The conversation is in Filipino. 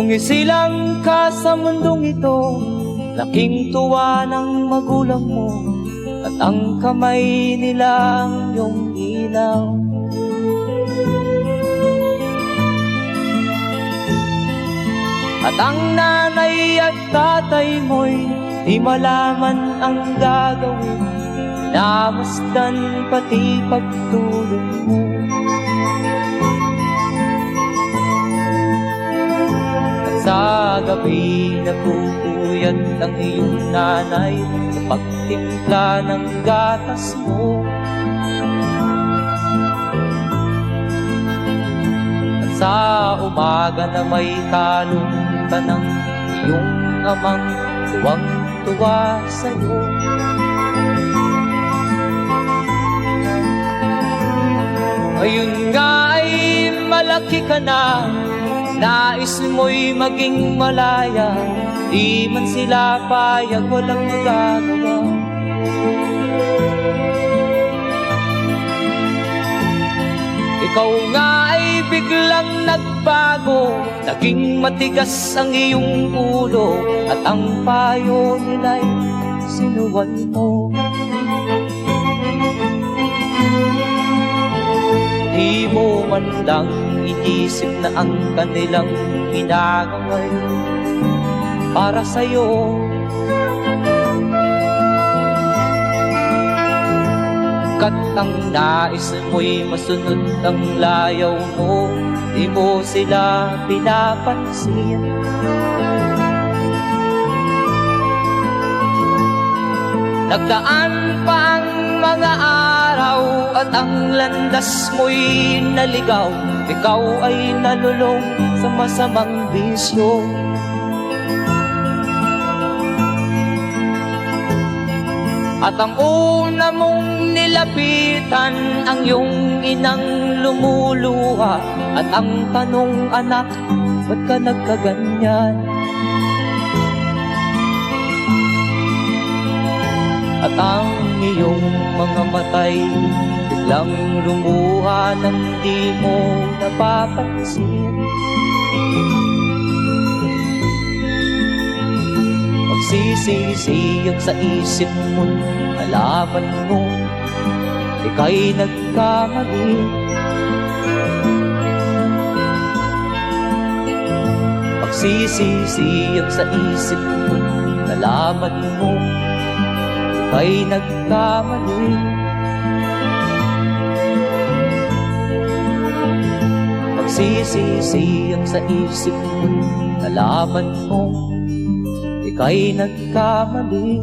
Nung isilang ka sa mundong ito, laking tuwa ng magulang mo, at ang kamay nila ang iyong ilaw. At ang nanay at tatay mo'y di malaman ang gagawin, namasdan pati pagtulog mo. At sa gabi nagpupuyat ang iyong nanay sa pagtimpla ng gatas mo. At sa umaga na may kalungkutan ng iyong amang tuwang-tuwa sa'yo. Ngayon nga ay malaki ka na, nais mo'y maging malaya, di man sila payag, walang magagawa. Ikaw nga ay biglang nagbago, naging matigas ang iyong ulo, at ang payo nila'y sinuwan mo. Di mo man lang inisip na ang kanilang ginagawa'y para sa'yo. Kat ang nais mo'y masunod ang layaw mo, di mo sila pinapansin. Nagdaan pa ang mga araw at ang landas mo'y naligaw, ikaw ay nalulong sa masamang bisyo. At ang una mong nilapitan, ang iyong inang lumuluha, at ang tanong, anak, ba't ka nagkaganyan? At ang iyong mga matay biglang lumuha nang di mo napapansin. Magsisisiyag sa isip mo, nalaman mo ika'y nagkamali. Magsisisiyag sa isip mo, nalaman mo ika'y nagkamali. Magsisisiyag sa isip mo, nalaman mo ika'y nagkamali.